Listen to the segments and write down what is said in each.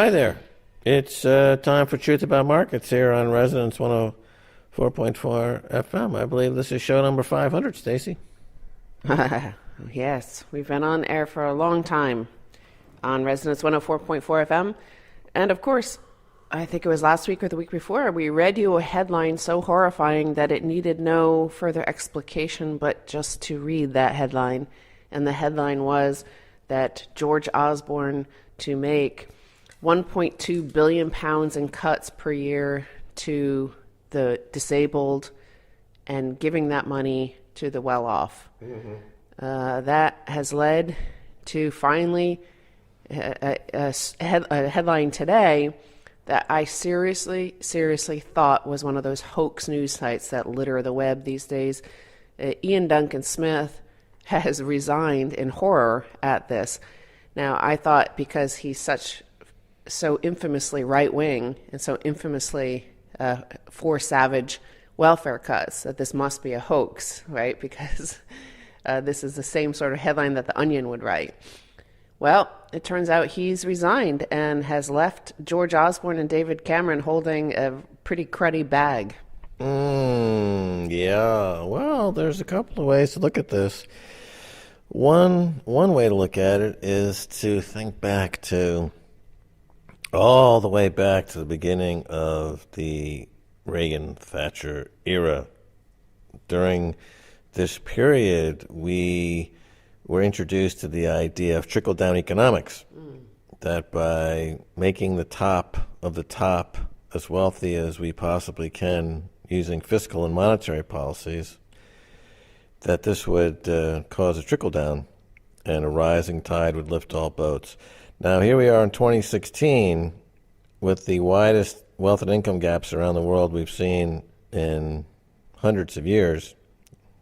Hi there. It's time for Truth About Markets here on Resonance 104.4 FM. I believe this is show number 500, Stacy. Yes, we've been on air for a long time on Resonance 104.4 FM. And of course, I think it was last week or the week before, we read you a headline so horrifying that it needed no further explication but just to read that headline. And the headline was that George Osborne to make 1.2 billion pounds in cuts per year to the disabled and giving that money to the well-off. Mm-hmm. That has led to finally a headline today that I seriously thought was one of those hoax news sites that litter the web these days. Ian Duncan Smith has resigned in horror at this. Now, I thought because he's so infamously right-wing and so infamously for savage welfare cuts that this must be a hoax, right? Because this is the same sort of headline that The Onion would write. Well, it turns out he's resigned and has left George Osborne and David Cameron holding a pretty cruddy bag. Yeah. Well, there's a couple of ways to look at this. One way to look at it is to think back to all the way back to the beginning of the Reagan-Thatcher era. During this period, we were introduced to the idea of trickle-down economics, that by making the top of the top as wealthy as we possibly can using fiscal and monetary policies, that this would cause a trickle-down and a rising tide would lift all boats. Now, here we are in 2016 with the widest wealth and income gaps around the world we've seen in hundreds of years,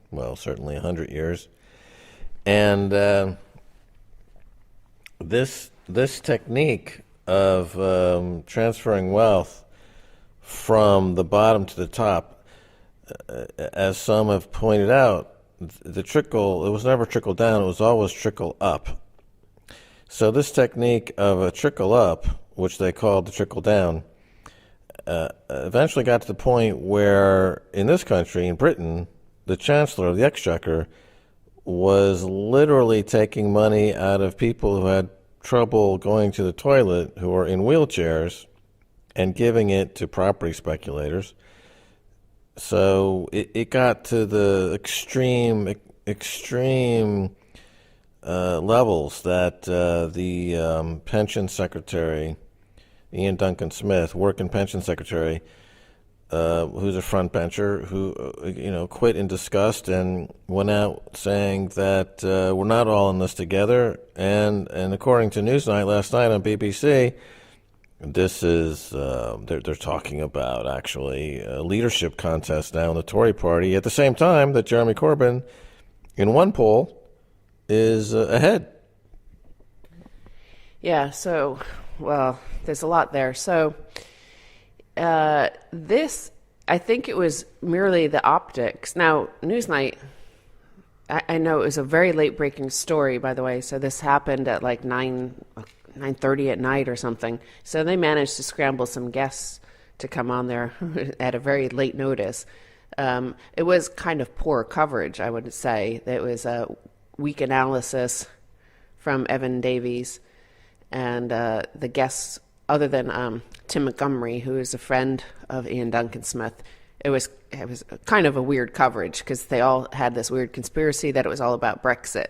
well, certainly 100 years. And this technique of transferring wealth from the bottom to the top, as some have pointed out, it was never trickle down, it was always trickle up. So this technique of a trickle up, which they called the trickle down, eventually got to the point where in this country, in Britain, the Chancellor of the Exchequer was literally taking money out of people who had trouble going to the toilet, who were in wheelchairs, and giving it to property speculators. So it got to the extreme levels that the pension secretary, Ian Duncan Smith, working pension secretary, who's a front bencher, who quit in disgust and went out saying that we're not all in this together. And according to Newsnight last night on BBC, this is they're talking about actually a leadership contest now in the Tory party. At the same time that Jeremy Corbyn, in one poll, is ahead. Yeah. So, well, there's a lot there. So. This, I think it was merely the optics. Now, Newsnight, I know it was a very late-breaking story, by the way, so this happened at like 9:30 at night or something. So they managed to scramble some guests to come on there at a very late notice. It was kind of poor coverage, I would say. It was a weak analysis from Evan Davies, and the guests, other than Tim Montgomery, who is a friend of Ian Duncan Smith, it was kind of a weird coverage because they all had this weird conspiracy that it was all about Brexit,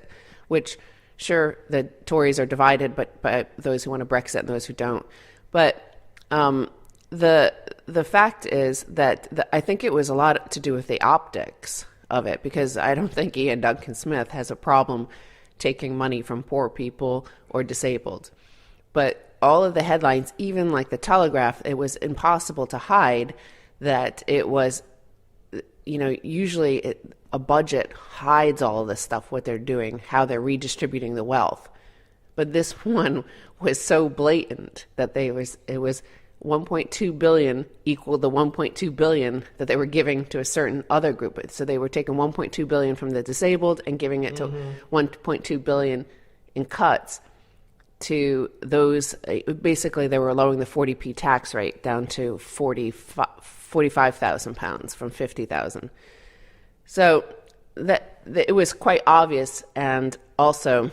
which, sure, the Tories are divided, but by those who want to Brexit and those who don't. But the fact is that I think it was a lot to do with the optics of it, because I don't think Ian Duncan Smith has a problem taking money from poor people or disabled. But all of the headlines, even like the Telegraph, it was impossible to hide that it was, usually a budget hides all of this stuff, what they're doing, how they're redistributing the wealth. But this one was so blatant that it was 1.2 billion equal the 1.2 billion that they were giving to a certain other group. So they were taking 1.2 billion from the disabled and giving it to 1.2 billion in cuts to those. Basically, they were lowering the 40p tax rate down to 45,000 pounds from 50,000. So that it was quite obvious, and also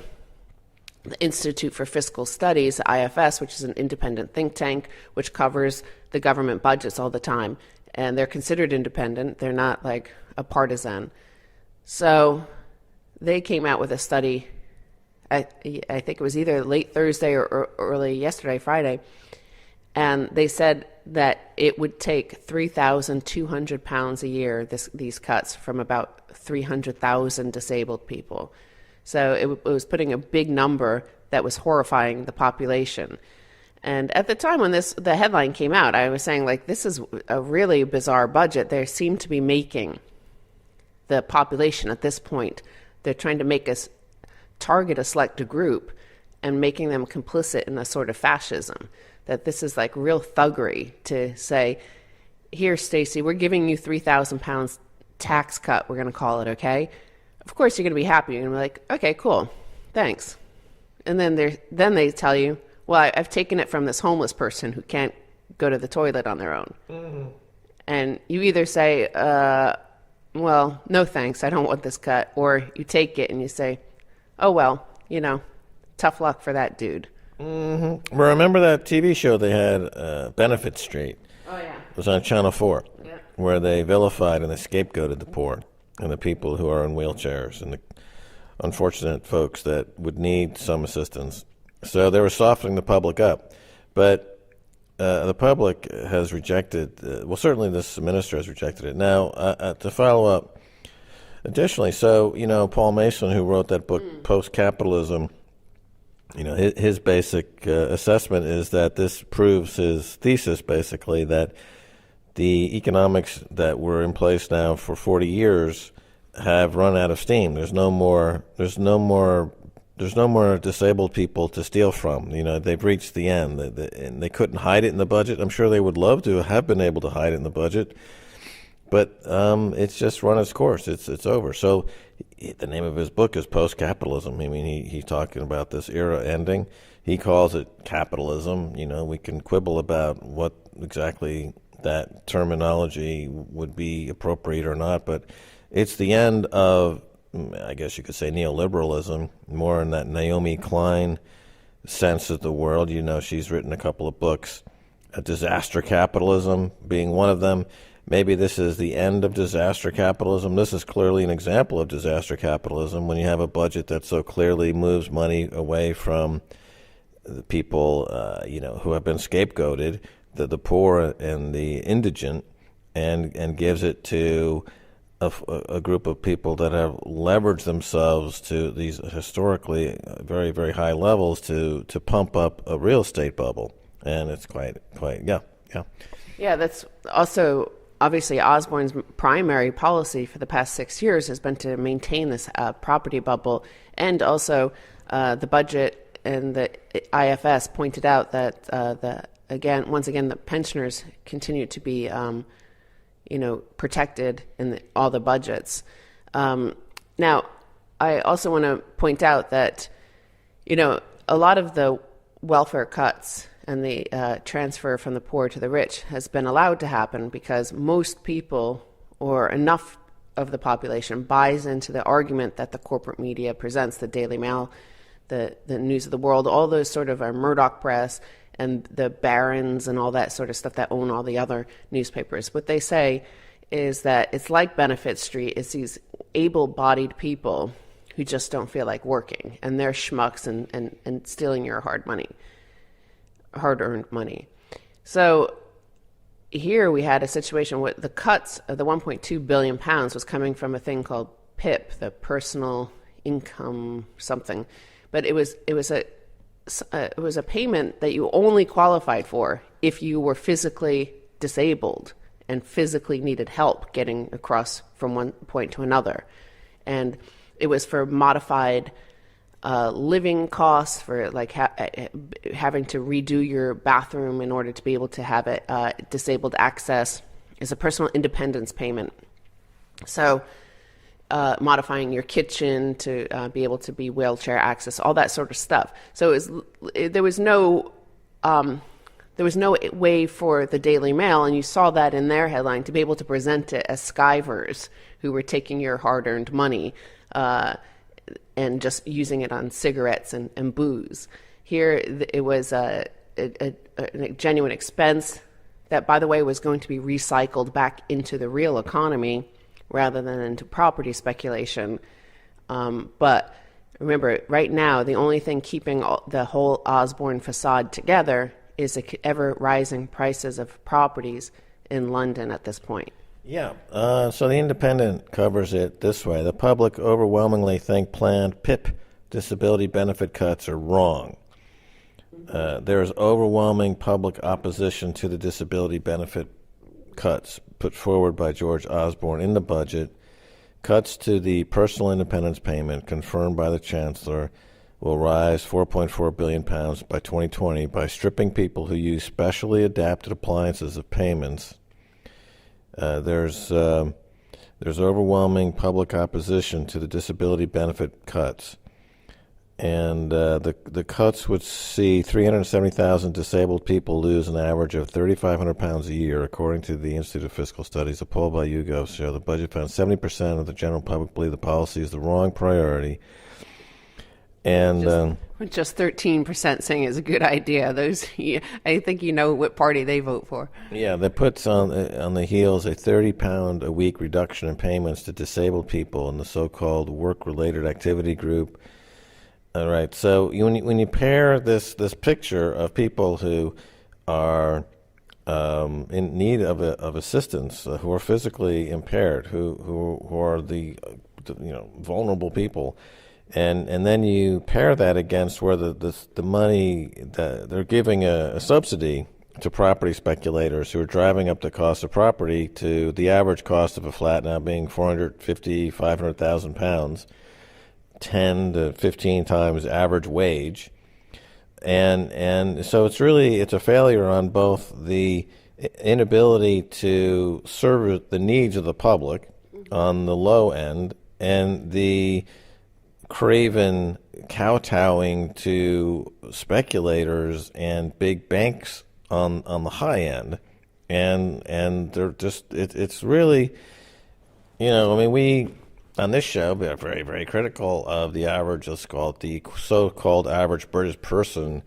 the Institute for Fiscal Studies, IFS, which is an independent think tank which covers the government budgets all the time, and they're considered independent. They're not like a partisan. So they came out with a study, I think it was either late Thursday or early yesterday, Friday, and they said that it would take 3,200 pounds a year, these cuts, from about 300,000 disabled people. So it was putting a big number that was horrifying the population. And at the time when the headline came out, I was saying, like, this is a really bizarre budget. They seem to be making the population at this point, they're trying to make us target a select group and making them complicit in a sort of fascism. That this is like real thuggery to say, here, Stacey, we're giving you 3,000 pounds tax cut, we're going to call it, okay? Of course you're going to be happy. You're going to be like, okay, cool, thanks. And then they tell you, well, I've taken it from this homeless person who can't go to the toilet on their own. Mm-hmm. And you either say, well, no thanks, I don't want this cut. Or you take it and you say, oh, well, tough luck for that dude. Mm-hmm. Well, remember that TV show they had, Benefit Street? Oh, yeah. It was on Channel 4, yeah. Where they vilified and they scapegoated the poor and the people who are in wheelchairs and the unfortunate folks that would need some assistance. So they were softening the public up. But the public has rejected, certainly this minister has rejected it. Now, to follow up, additionally, so, Paul Mason, who wrote that book, Post-Capitalism, his basic assessment is that this proves his thesis, basically, that the economics that were in place now for 40 years have run out of steam. There's no more disabled people to steal from. They've reached the end. And they couldn't hide it in the budget. I'm sure they would love to have been able to hide it in the budget, but it's just run its course. It's over. So the name of his book is Post-Capitalism. I mean, he's talking about this era ending. He calls it capitalism. We can quibble about what exactly that terminology would be appropriate or not, but it's the end of, I guess you could say, neoliberalism, more in that Naomi Klein sense of the world. She's written a couple of books, Disaster Capitalism being one of them. Maybe this is the end of disaster capitalism. This is clearly an example of disaster capitalism when you have a budget that so clearly moves money away from the people, who have been scapegoated, the poor and the indigent, and gives it to a group of people that have leveraged themselves to these historically very, very high levels to pump up a real estate bubble. And it's quite, yeah. Yeah, that's also, obviously, Osborne's primary policy for the past 6 years has been to maintain this property bubble. And also, the budget and the IFS pointed out that, once again, the pensioners continue to be protected in all the budgets. Now, I also want to point out that, a lot of the welfare cuts and the transfer from the poor to the rich has been allowed to happen because most people, or enough of the population, buys into the argument that the corporate media presents, the Daily Mail, the News of the World, all those sort of Murdoch press, and the barons and all that sort of stuff that own all the other newspapers. What they say is that it's like Benefit Street. It's these able-bodied people who just don't feel like working, and they're schmucks and stealing your hard-earned money. So here we had a situation where the cuts of the 1.2 billion pounds was coming from a thing called PIP, the personal income something, but it was a payment that you only qualified for if you were physically disabled and physically needed help getting across from one point to another. And it was for modified living costs, for like having to redo your bathroom in order to be able to have it disabled access. It's a personal independence payment. So modifying your kitchen to be able to be wheelchair access, all that sort of stuff. So there was no way for the Daily Mail, and you saw that in their headline, to be able to present it as Skyvers who were taking your hard-earned money and just using it on cigarettes and booze. Here, it was a genuine expense that, by the way, was going to be recycled back into the real economy rather than into property speculation. But remember, right now, the only thing keeping the whole Osborne facade together is the ever-rising prices of properties in London at this point. Yeah. So the Independent covers it this way. The public overwhelmingly think planned PIP disability benefit cuts are wrong. There is overwhelming public opposition to the disability benefit cuts put forward by George Osborne in the budget. Cuts to the personal independence payment confirmed by the Chancellor will rise £4.4 billion by 2020 by stripping people who use specially adapted appliances of payments. There's overwhelming public opposition to the disability benefit cuts. And the cuts would see 370,000 disabled people lose an average of £3,500 a year, according to the Institute of Fiscal Studies. A poll by YouGov showed the budget found 70% of the general public believe the policy is the wrong priority. And just 13% saying it's a good idea. Those, I think you know what party they vote for. Yeah, that puts on the heels a £30 a week reduction in payments to disabled people in the so-called work-related activity group. All right, so when you pair this picture of people who are in need of assistance, who are physically impaired, who are the vulnerable people, and then you pair that against where the money that they're giving a subsidy to property speculators who are driving up the cost of property to the average cost of a flat now being £500,000, 10 to 15 times average wage, and so it's a failure on both the inability to serve the needs of the public on the low end and the craven kowtowing to speculators and big banks on the high end, and they're just it's really, we on this show we are very, very critical of the average, let's call it the so-called average British person.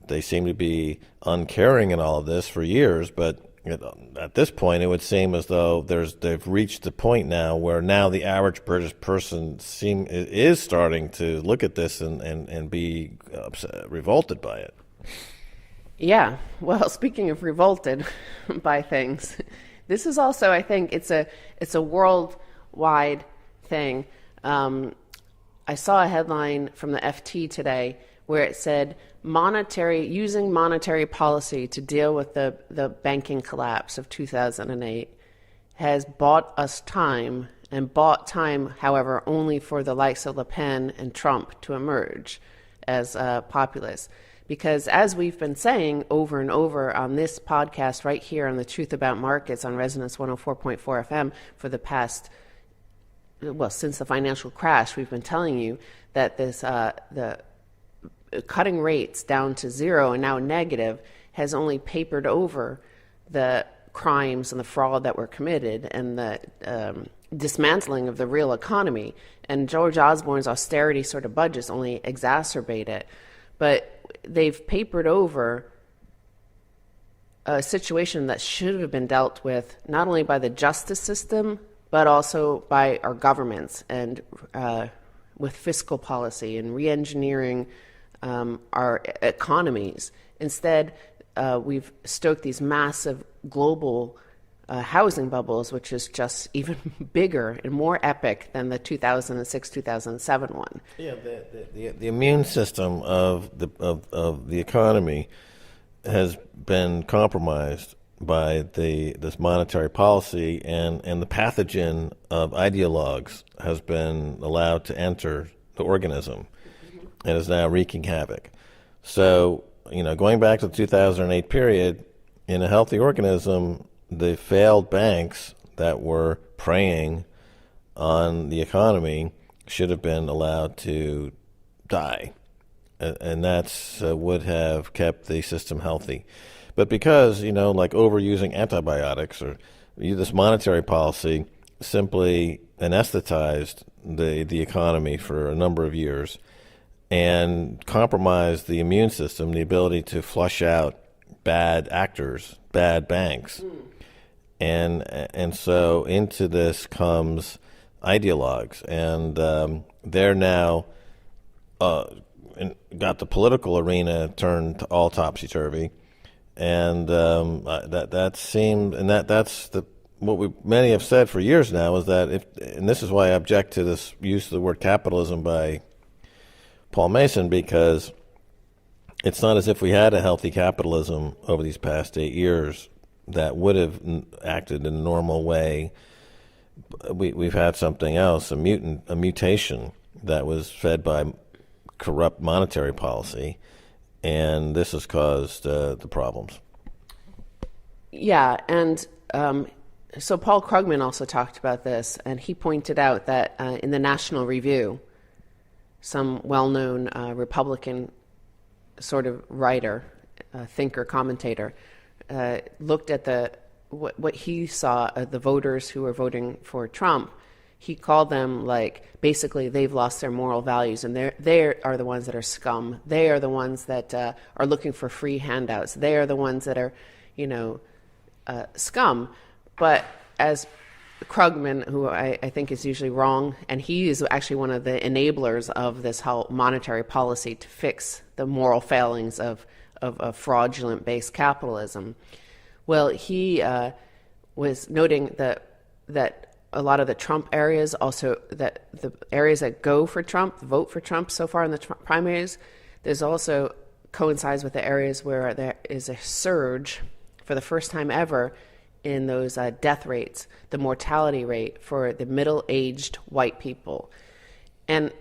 They seem to be uncaring in all of this for years, but at this point it would seem as though they've reached the point now where now the average British person is starting to look at this and be revolted by it. Yeah, well, speaking of revolted by things, this is also, I think, it's a worldwide thing. I saw a headline from the FT today where it said using monetary policy to deal with the banking collapse of 2008 has bought us time, and bought time, however, only for the likes of Le Pen and Trump to emerge as populists. Because as we've been saying over and over on this podcast right here on The Truth About Markets on Resonance 104.4 FM for the past, since the financial crash, we've been telling you that the cutting rates down to zero and now negative has only papered over the crimes and the fraud that were committed and the dismantling of the real economy. And George Osborne's austerity sort of budgets only exacerbate it. But they've papered over a situation that should have been dealt with not only by the justice system, but also by our governments and with fiscal policy and re-engineering our economies. Instead, we've stoked these massive global housing bubbles, which is just even bigger and more epic than the 2006-2007 one. Yeah, the immune system of the economy has been compromised by this monetary policy, and the pathogen of ideologues has been allowed to enter the organism and is now wreaking havoc. So, going back to the 2008 period, in a healthy organism, the failed banks that were preying on the economy should have been allowed to die, and that's would have kept the system healthy. But because, like overusing antibiotics or this monetary policy simply anesthetized the economy for a number of years and compromised the immune system, the ability to flush out bad actors, bad banks. And so into this comes ideologues, and they're now got the political arena turned all topsy-turvy. And that seemed, and that's what many have said for years now, is that and this is why I object to this use of the word capitalism by Paul Mason, because it's not as if we had a healthy capitalism over these past 8 years that would have acted in a normal way. We've had something else, a mutation that was fed by corrupt monetary policy, and this has caused the problems. Yeah, and so Paul Krugman also talked about this, and he pointed out that in the National Review, some well-known Republican sort of writer, thinker, commentator, looked at what he saw the voters who were voting for Trump. He called them, like, basically they've lost their moral values, and they are the ones that are scum. They are the ones that are looking for free handouts. They are the ones that are, scum. But as Krugman, who I think is usually wrong, and he is actually one of the enablers of this whole monetary policy to fix the moral failings of fraudulent-based capitalism. Well, he was noting that a lot of the Trump areas, also that the areas that go for Trump, vote for Trump so far in the Trump primaries, there's also coincides with the areas where there is a surge for the first time ever in those death rates, the mortality rate for the middle-aged white people. And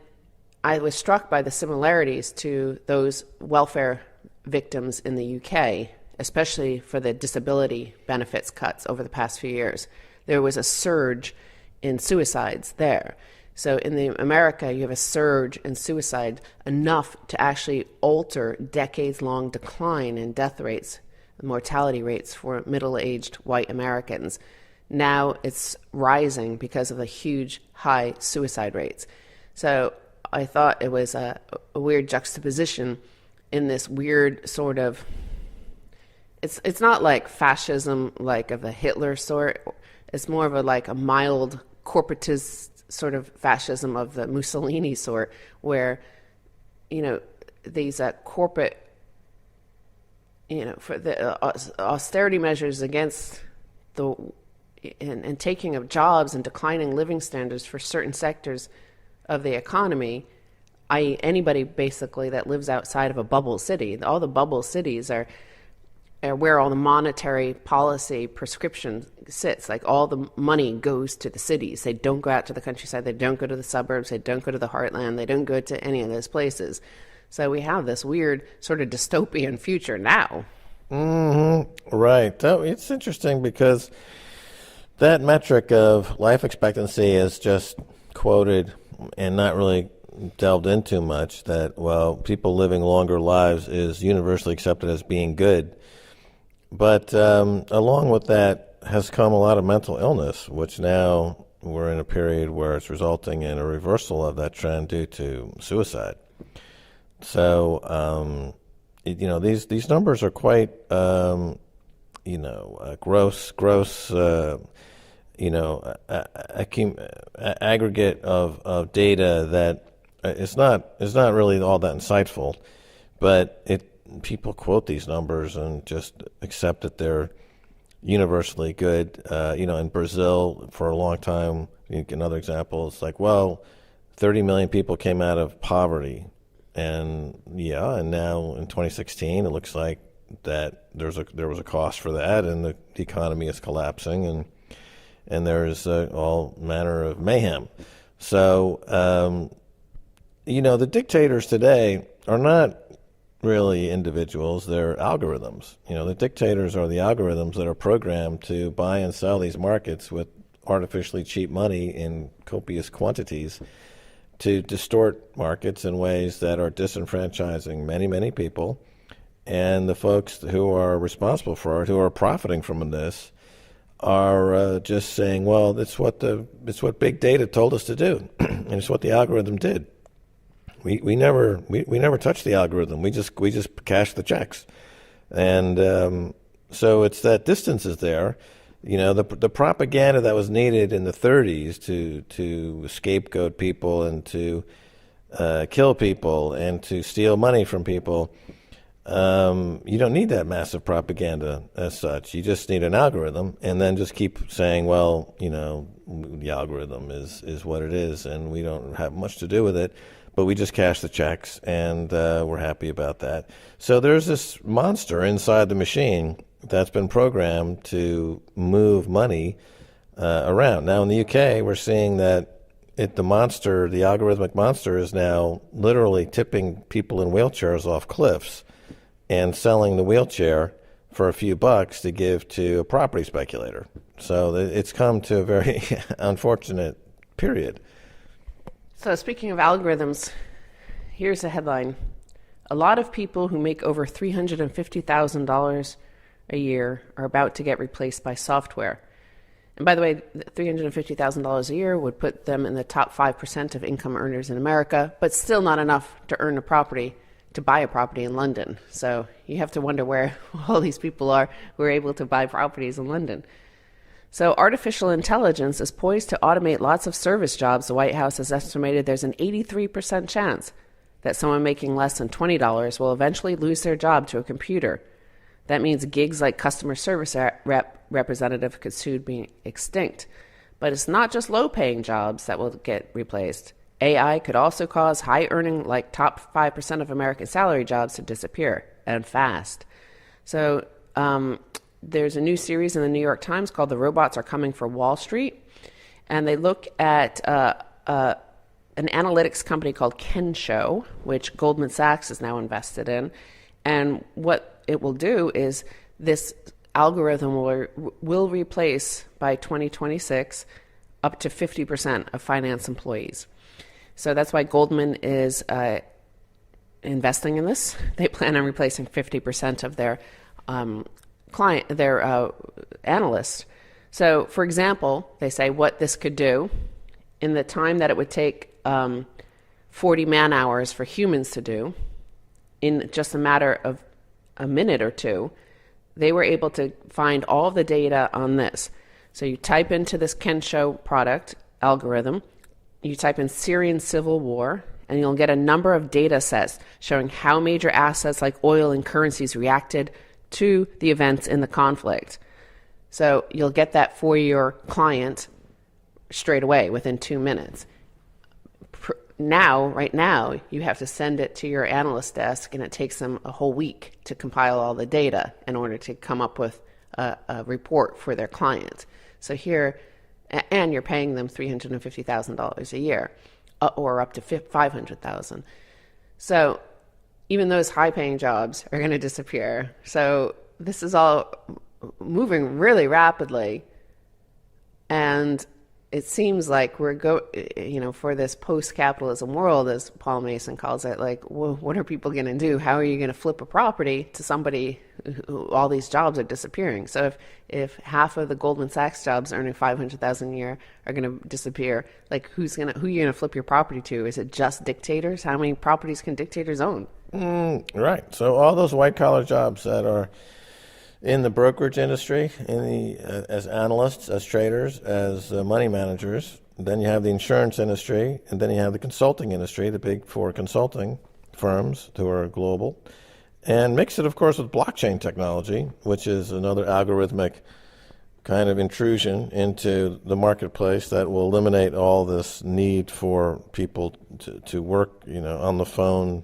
I was struck by the similarities to those welfare victims in the UK, especially for the disability benefits cuts over the past few years. There was a surge in suicides there. So in America, you have a surge in suicide enough to actually alter decades-long decline in death rates, mortality rates for middle-aged white Americans. Now it's rising because of the huge high suicide rates. So I thought it was a weird juxtaposition in this weird sort of, it's not like fascism like of the Hitler sort. It's more of a mild corporatist sort of fascism of the Mussolini sort, where, these corporate, for the austerity measures against and taking of jobs and declining living standards for certain sectors of the economy, i.e. anybody basically that lives outside of a bubble city. All the bubble cities are where all the monetary policy prescription sits. Like, all the money goes to the cities. They don't go out to the countryside. They don't go to the suburbs. They don't go to the heartland. They don't go to any of those places. So we have this weird sort of dystopian future now. Mm-hmm. Right. It's interesting because that metric of life expectancy is just quoted and not really delved into much, that, well, people living longer lives is universally accepted as being good. But along with that has come a lot of mental illness, which now we're in a period where it's resulting in a reversal of that trend due to suicide. So, these numbers are quite, gross, aggregate of data that is not really all that insightful, but people quote these numbers and just accept that they're universally good. In Brazil, for a long time, another example, it's like, well, 30 million people came out of poverty. And now in 2016, it looks like that there was a cost for that, and the economy is collapsing, and there's all manner of mayhem. So, the dictators today are not really individuals, they're algorithms. The dictators are the algorithms that are programmed to buy and sell these markets with artificially cheap money in copious quantities to distort markets in ways that are disenfranchising many, many people. And the folks who are responsible for it, who are profiting from this, are just saying, well, it's what big data told us to do, and it's what the algorithm did. We never touched the algorithm. We just cashed the checks, and so it's that distance is there. The propaganda that was needed in the 30s to scapegoat people and to kill people and to steal money from people. You don't need that massive propaganda as such. You just need an algorithm, and then just keep saying, well, the algorithm is what it is, and we don't have much to do with it, but we just cash the checks, and we're happy about that. So there's this monster inside the machine that's been programmed to move money around. Now in the UK, we're seeing that the algorithmic monster, is now literally tipping people in wheelchairs off cliffs and selling the wheelchair for a few bucks to give to a property speculator. So it's come to a very unfortunate period. So speaking of algorithms, here's a headline. A lot of people who make over $350,000 a year are about to get replaced by software. And by the way, $350,000 a year would put them in the top 5% of income earners in America, but still not enough to buy a property in London. So you have to wonder where all these people are who are able to buy properties in London. So artificial intelligence is poised to automate lots of service jobs. The White House has estimated there's an 83% chance that someone making less than $20 will eventually lose their job to a computer. That means gigs like customer service representative could soon be extinct. But it's not just low-paying jobs that will get replaced. AI could also cause high-earning, like top 5% of American salary jobs to disappear, and fast. So there's a new series in the New York Times called The Robots Are Coming for Wall Street, and they look at an analytics company called Kensho, which Goldman Sachs is now invested in. And what it will do is this algorithm will replace by 2026 up to 50% of finance employees. So that's why Goldman is investing in this. They plan on replacing 50% of their analysts. So, for example, they say what this could do in the time that it would take 40 man hours for humans to do, in just a matter of a minute or two, they were able to find all the data on this. So you type into this Kensho product algorithm, you type in Syrian civil war, and you'll get a number of data sets showing how major assets like oil and currencies reacted to the events in the conflict. So you'll get that for your client straight away within 2 minutes. Right now, you have to send it to your analyst desk, and it takes them a whole week to compile all the data in order to come up with a report for their client. So here, and you're paying them $350,000 a year, or up to $500,000. So even those high-paying jobs are going to disappear. So this is all moving really rapidly, and it seems like we're for this post-capitalism world, as Paul Mason calls it, like, well, what are people going to do? How are you going to flip a property to somebody who all these jobs are disappearing? So if half of the Goldman Sachs jobs earning $500,000 a year are going to disappear, like who are you going to flip your property to? Is it just dictators? How many properties can dictators own? Right. So all those white-collar jobs that are in the brokerage industry, as analysts, as traders, as money managers. Then you have the insurance industry, and then you have the consulting industry, the big four consulting firms who are global. And mix it, of course, with blockchain technology, which is another algorithmic kind of intrusion into the marketplace that will eliminate all this need for people to work, on the phone,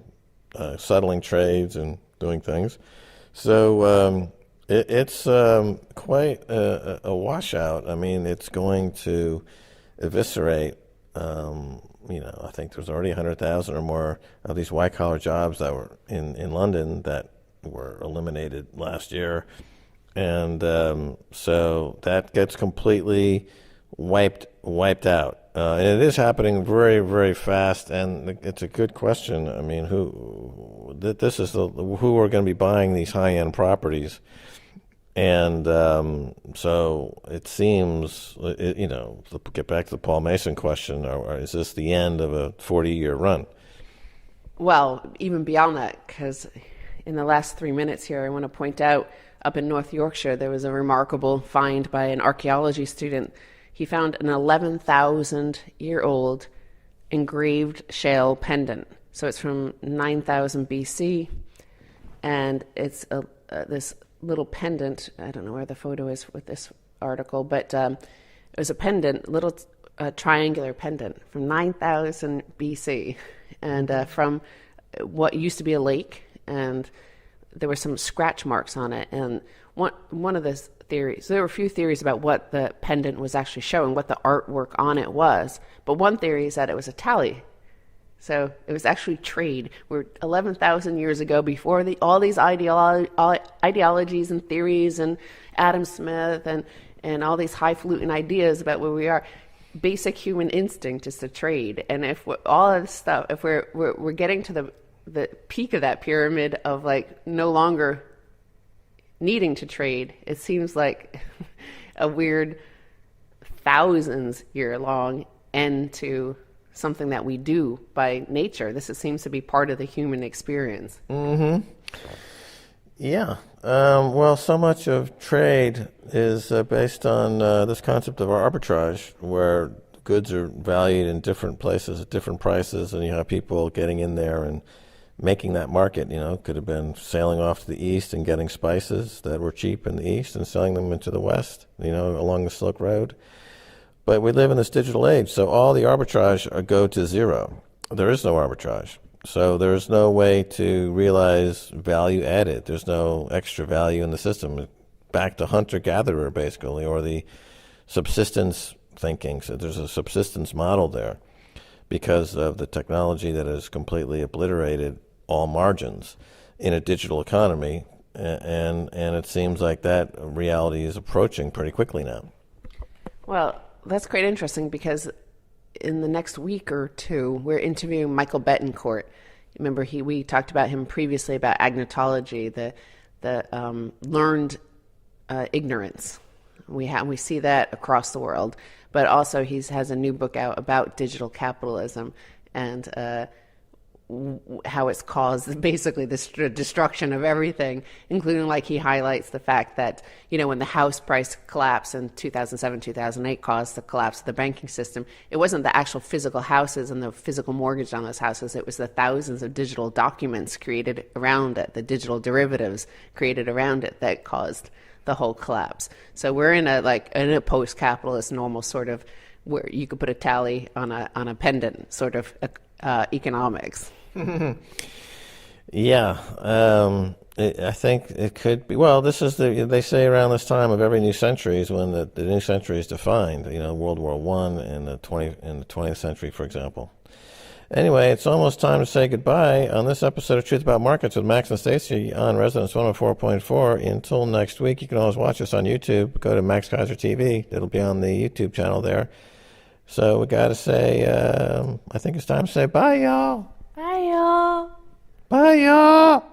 settling trades and doing things. So it's quite a washout. I mean, it's going to eviscerate, I think there's already 100,000 or more of these white-collar jobs that were in London that were eliminated last year. And so that gets completely wiped out. And it is happening very, very fast, and it's a good question. I mean, who are going to be buying these high-end properties? And so it seems, to get back to the Paul Mason question, is this the end of a 40-year run? Well, even beyond that, because in the last 3 minutes here, I want to point out up in North Yorkshire, there was a remarkable find by an archaeology student. He found an 11,000-year-old engraved shale pendant. So it's from 9,000 BC, and it's this little pendant. I don't know where the photo is with this article, but it was a pendant, little triangular pendant from 9,000 BC, and from what used to be a lake, and there were some scratch marks on it. And one of the theories, there were a few theories about what the pendant was actually showing, what the artwork on it was, but one theory is that it was a tally. So it was actually trade. We're 11,000 years ago, before all these ideologies and theories and Adam Smith and all these highfalutin ideas about where we are. Basic human instinct is to trade. And if all of this stuff, if we're getting to the peak of that pyramid of like no longer needing to trade, it seems like a weird thousands-year-long end to something that we do by nature. Seems to be part of the human experience. Mm-hmm. Yeah. Well, so much of trade is based on this concept of arbitrage, where goods are valued in different places at different prices, and you have people getting in there and making that market. Could have been sailing off to the east and getting spices that were cheap in the east and selling them into the west, along the Silk Road. But we live in this digital age, so all the arbitrage go to zero. There is no arbitrage. So there's no way to realize value added. There's no extra value in the system. Back to hunter-gatherer, basically, or the subsistence thinking. So there's a subsistence model there because of the technology that has completely obliterated all margins in a digital economy. And it seems like that reality is approaching pretty quickly now. Well, that's quite interesting, because in the next week or two, we're interviewing Michael Betancourt. Remember, we talked about him previously about agnotology, the learned ignorance. We see that across the world, but also he has a new book out about digital capitalism and how it's caused basically the destruction of everything, including, like, he highlights the fact that, when the house price collapse in 2007, 2008 caused the collapse of the banking system, it wasn't the actual physical houses and the physical mortgage on those houses. It was the thousands of digital documents created around it, the digital derivatives created around it, that caused the whole collapse. So we're in a post-capitalist normal sort of, where you could put a tally on a pendant sort of economics. Yeah, I think it could be. Well, this is they say around this time of every new century is when the new century is defined. World War I in the 20th century, for example. Anyway, it's almost time to say goodbye on this episode of Truth About Markets with Max and Stacy on Resonance 104.4. Until next week, you can always watch us on YouTube. Go to Max Keiser TV. It'll be on the YouTube channel there. So we got to say, I think it's time to say bye, y'all. Bye, y'all. Bye, y'all.